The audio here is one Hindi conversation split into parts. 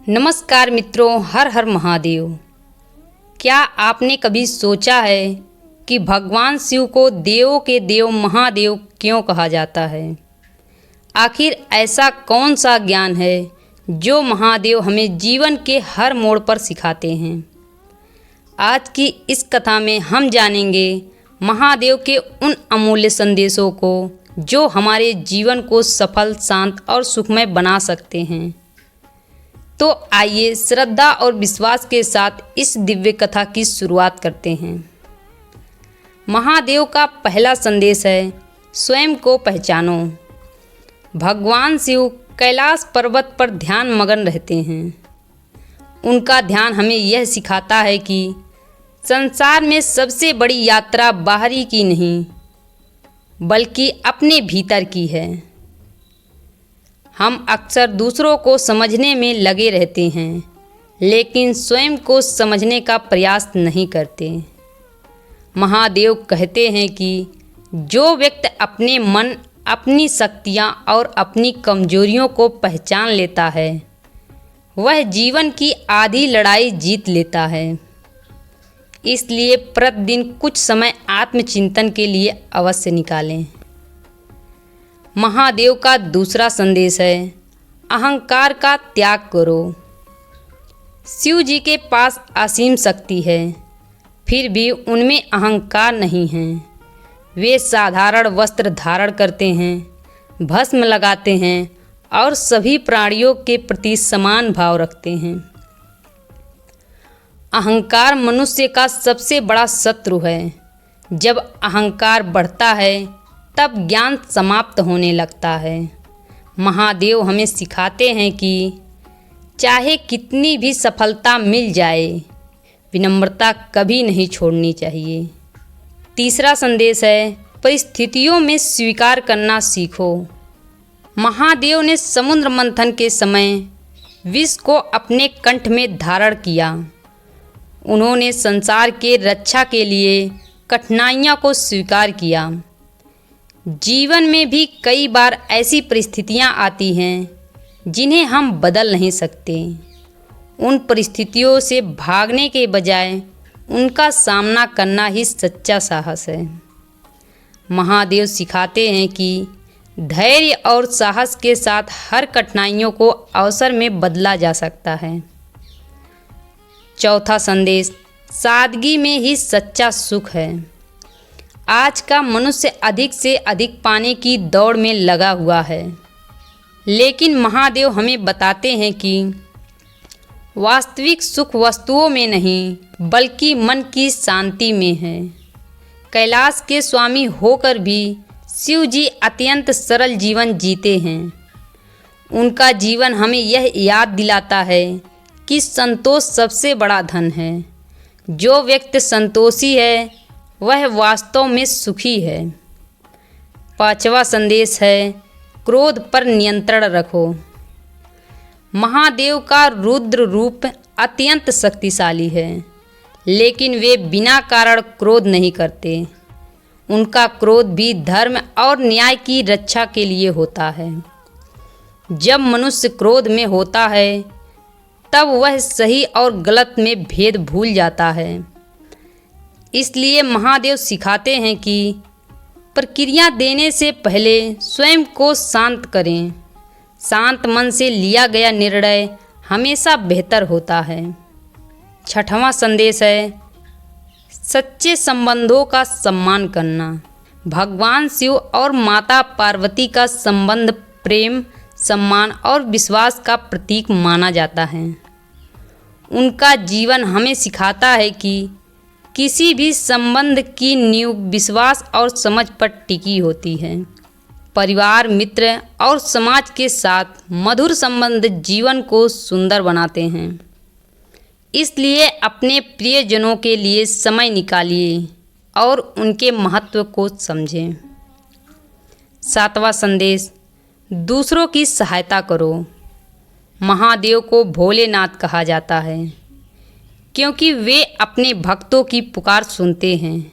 नमस्कार मित्रों, हर हर महादेव। क्या आपने कभी सोचा है कि भगवान शिव को देवों के देव महादेव क्यों कहा जाता है? आखिर ऐसा कौन सा ज्ञान है जो महादेव हमें जीवन के हर मोड़ पर सिखाते हैं? आज की इस कथा में हम जानेंगे महादेव के उन अमूल्य संदेशों को जो हमारे जीवन को सफल, शांत और सुखमय बना सकते हैं। तो आइए श्रद्धा और विश्वास के साथ इस दिव्य कथा की शुरुआत करते हैं। महादेव का पहला संदेश है, स्वयं को पहचानो। भगवान शिव कैलाश पर्वत पर ध्यान मगन रहते हैं। उनका ध्यान हमें यह सिखाता है कि संसार में सबसे बड़ी यात्रा बाहरी की नहीं, बल्कि अपने भीतर की है। हम अक्सर दूसरों को समझने में लगे रहते हैं, लेकिन स्वयं को समझने का प्रयास नहीं करते। महादेव कहते हैं कि जो व्यक्ति अपने मन, अपनी शक्तियाँ और अपनी कमजोरियों को पहचान लेता है, वह जीवन की आधी लड़ाई जीत लेता है। इसलिए प्रतिदिन कुछ समय आत्मचिंतन के लिए अवश्य निकालें। महादेव का दूसरा संदेश है, अहंकार का त्याग करो। शिव जी के पास असीम शक्ति है, फिर भी उनमें अहंकार नहीं है। वे साधारण वस्त्र धारण करते हैं, भस्म लगाते हैं और सभी प्राणियों के प्रति समान भाव रखते हैं। अहंकार मनुष्य का सबसे बड़ा शत्रु है। जब अहंकार बढ़ता है तब ज्ञान समाप्त होने लगता है। महादेव हमें सिखाते हैं कि चाहे कितनी भी सफलता मिल जाए, विनम्रता कभी नहीं छोड़नी चाहिए। तीसरा संदेश है, परिस्थितियों में स्वीकार करना सीखो। महादेव ने समुद्र मंथन के समय विष को अपने कंठ में धारण किया। उन्होंने संसार के रक्षा के लिए कठिनाइयों को स्वीकार किया। जीवन में भी कई बार ऐसी परिस्थितियां आती हैं जिन्हें हम बदल नहीं सकते। उन परिस्थितियों से भागने के बजाय उनका सामना करना ही सच्चा साहस है। महादेव सिखाते हैं कि धैर्य और साहस के साथ हर कठिनाइयों को अवसर में बदला जा सकता है। चौथा संदेश, सादगी में ही सच्चा सुख है। आज का मनुष्य अधिक से अधिक पाने की दौड़ में लगा हुआ है, लेकिन महादेव हमें बताते हैं कि वास्तविक सुख वस्तुओं में नहीं, बल्कि मन की शांति में है। कैलाश के स्वामी होकर भी शिव जी अत्यंत सरल जीवन जीते हैं। उनका जीवन हमें यह याद दिलाता है कि संतोष सबसे बड़ा धन है। जो व्यक्ति संतोषी है वह वास्तव में सुखी है। पांचवा संदेश है, क्रोध पर नियंत्रण रखो। महादेव का रुद्र रूप अत्यंत शक्तिशाली है, लेकिन वे बिना कारण क्रोध नहीं करते। उनका क्रोध भी धर्म और न्याय की रक्षा के लिए होता है। जब मनुष्य क्रोध में होता है तब वह सही और गलत में भेद भूल जाता है। इसलिए महादेव सिखाते हैं कि प्रतिक्रिया देने से पहले स्वयं को शांत करें। शांत मन से लिया गया निर्णय हमेशा बेहतर होता है। छठवां संदेश है, सच्चे संबंधों का सम्मान करना। भगवान शिव और माता पार्वती का संबंध प्रेम, सम्मान और विश्वास का प्रतीक माना जाता है। उनका जीवन हमें सिखाता है कि किसी भी संबंध की नींव विश्वास और समझ पर टिकी होती है। परिवार, मित्र और समाज के साथ मधुर संबंध जीवन को सुंदर बनाते हैं। इसलिए अपने प्रियजनों के लिए समय निकालिए और उनके महत्व को समझें। सातवां संदेश, दूसरों की सहायता करो। महादेव को भोलेनाथ कहा जाता है क्योंकि वे अपने भक्तों की पुकार सुनते हैं।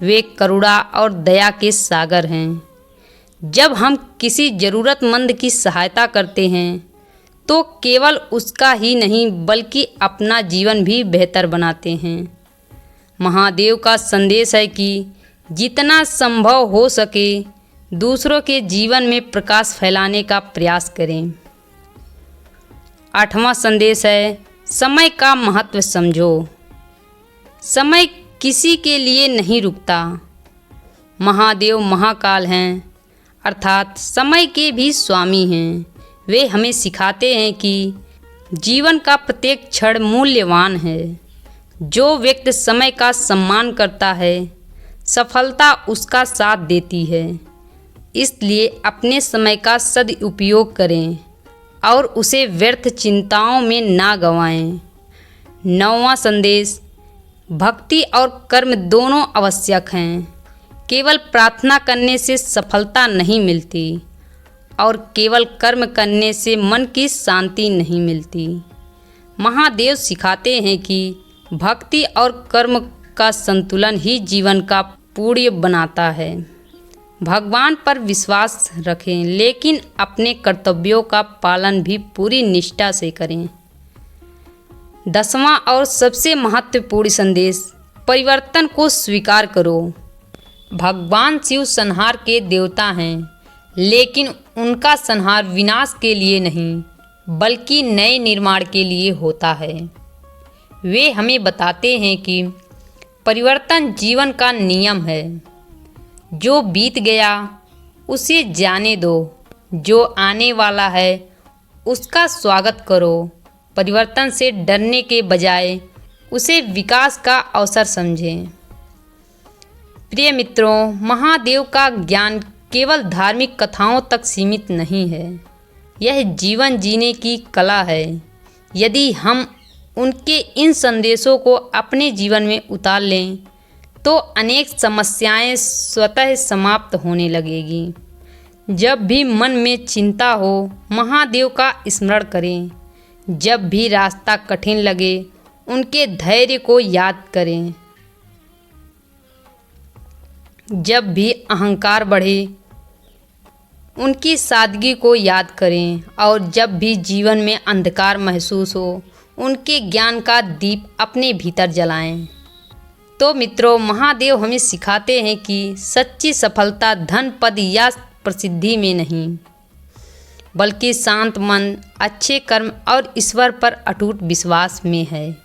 वे करुणा और दया के सागर हैं। जब हम किसी ज़रूरतमंद की सहायता करते हैं तो केवल उसका ही नहीं बल्कि अपना जीवन भी बेहतर बनाते हैं। महादेव का संदेश है कि जितना संभव हो सके दूसरों के जीवन में प्रकाश फैलाने का प्रयास करें। 8वां संदेश है समय का महत्व समझो। समय किसी के लिए नहीं रुकता। महादेव महाकाल हैं, अर्थात समय के भी स्वामी हैं। वे हमें सिखाते हैं कि जीवन का प्रत्येक क्षण मूल्यवान है। जो व्यक्ति समय का सम्मान करता है, सफलता उसका साथ देती है। इसलिए अपने समय का सदुपयोग करें और उसे व्यर्थ चिंताओं में ना गंवाएं। 9वां संदेश, भक्ति और कर्म दोनों आवश्यक हैं। केवल प्रार्थना करने से सफलता नहीं मिलती और केवल कर्म करने से मन की शांति नहीं मिलती। महादेव सिखाते हैं कि भक्ति और कर्म का संतुलन ही जीवन का पूर्ण बनाता है। भगवान पर विश्वास रखें, लेकिन अपने कर्तव्यों का पालन भी पूरी निष्ठा से करें। 10वां और सबसे महत्वपूर्ण संदेश, परिवर्तन को स्वीकार करो। भगवान शिव संहार के देवता हैं, लेकिन उनका संहार विनाश के लिए नहीं बल्कि नए निर्माण के लिए होता है। वे हमें बताते हैं कि परिवर्तन जीवन का नियम है। जो बीत गया उसे जाने दो, जो आने वाला है उसका स्वागत करो। परिवर्तन से डरने के बजाय उसे विकास का अवसर समझें। प्रिय मित्रों, महादेव का ज्ञान केवल धार्मिक कथाओं तक सीमित नहीं है। यह जीवन जीने की कला है। यदि हम उनके इन संदेशों को अपने जीवन में उतार लें तो अनेक समस्याएं स्वतः समाप्त होने लगेगी। जब भी मन में चिंता हो, महादेव का स्मरण करें। जब भी रास्ता कठिन लगे, उनके धैर्य को याद करें। जब भी अहंकार बढ़े, उनकी सादगी को याद करें। और जब भी जीवन में अंधकार महसूस हो, उनके ज्ञान का दीप अपने भीतर जलाएं। तो मित्रों, महादेव हमें सिखाते हैं कि सच्ची सफलता धन, पद या प्रसिद्धि में नहीं बल्कि शांत मन, अच्छे कर्म और ईश्वर पर अटूट विश्वास में है।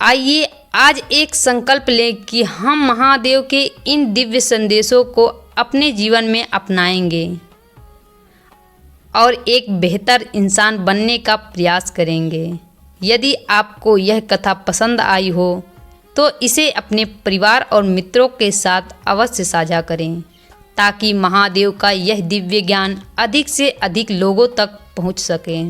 आइए आज एक संकल्प लें कि हम महादेव के इन दिव्य संदेशों को अपने जीवन में अपनाएंगे और एक बेहतर इंसान बनने का प्रयास करेंगे। यदि आपको यह कथा पसंद आई हो तो इसे अपने परिवार और मित्रों के साथ अवश्य साझा करें, ताकि महादेव का यह दिव्य ज्ञान अधिक से अधिक लोगों तक पहुंच सके।